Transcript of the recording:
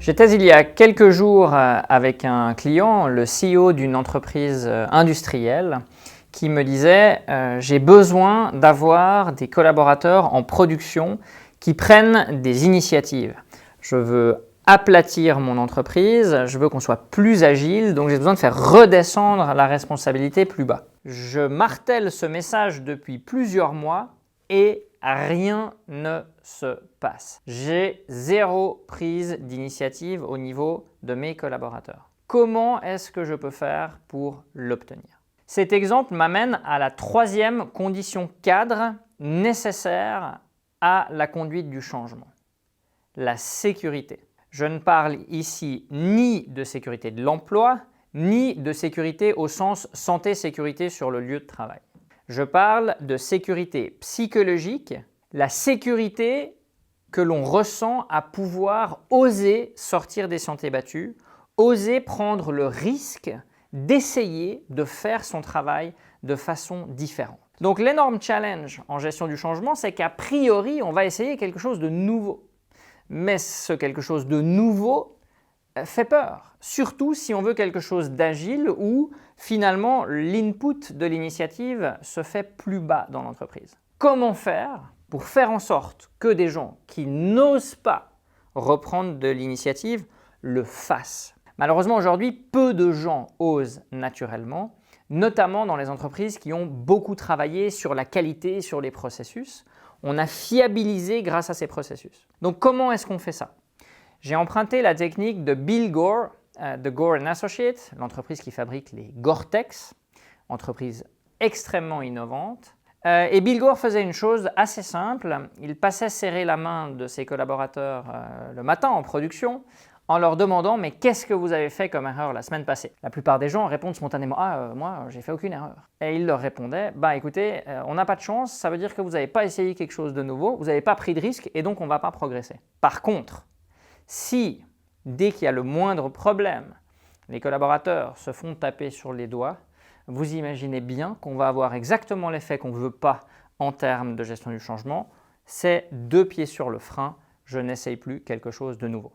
J'étais il y a quelques jours avec un client, le CEO d'une entreprise industrielle, qui me disait j'ai besoin d'avoir des collaborateurs en production qui prennent des initiatives. Je veux aplatir mon entreprise, je veux qu'on soit plus agile, donc j'ai besoin de faire redescendre la responsabilité plus bas. Je martèle ce message depuis plusieurs mois et rien ne se passe. J'ai zéro prise d'initiative au niveau de mes collaborateurs. Comment est-ce que je peux faire pour l'obtenir? Cet exemple m'amène à la troisième condition cadre nécessaire à la conduite du changement, la sécurité. Je ne parle ici ni de sécurité de l'emploi, ni de sécurité au sens santé-sécurité sur le lieu de travail. Je parle de sécurité psychologique, la sécurité que l'on ressent à pouvoir oser sortir des sentiers battus, oser prendre le risque d'essayer de faire son travail de façon différente. Donc l'énorme challenge en gestion du changement, c'est qu'a priori, on va essayer quelque chose de nouveau. Mais ce quelque chose de nouveau fait peur, surtout si on veut quelque chose d'agile où finalement l'input de l'initiative se fait plus bas dans l'entreprise. Comment faire pour faire en sorte que des gens qui n'osent pas reprendre de l'initiative le fassent? Malheureusement aujourd'hui, peu de gens osent naturellement, notamment dans les entreprises qui ont beaucoup travaillé sur la qualité, sur les processus. On a fiabilisé grâce à ces processus. Donc comment est-ce qu'on fait ça? J'ai emprunté la technique de Bill Gore, de Gore & Associates, l'entreprise qui fabrique les Gore-Tex, entreprise extrêmement innovante. Et Bill Gore faisait une chose assez simple, il passait serrer la main de ses collaborateurs le matin en production en leur demandant « mais qu'est-ce que vous avez fait comme erreur la semaine passée ?» La plupart des gens répondent spontanément « ah, moi, j'ai fait aucune erreur ». Et il leur répondait « bah écoutez, on n'a pas de chance, ça veut dire que vous n'avez pas essayé quelque chose de nouveau, vous n'avez pas pris de risque et donc on ne va pas progresser. » Par contre, si dès qu'il y a le moindre problème, les collaborateurs se font taper sur les doigts, vous imaginez bien qu'on va avoir exactement l'effet qu'on ne veut pas en termes de gestion du changement, c'est 2 pieds sur le frein, je n'essaye plus quelque chose de nouveau.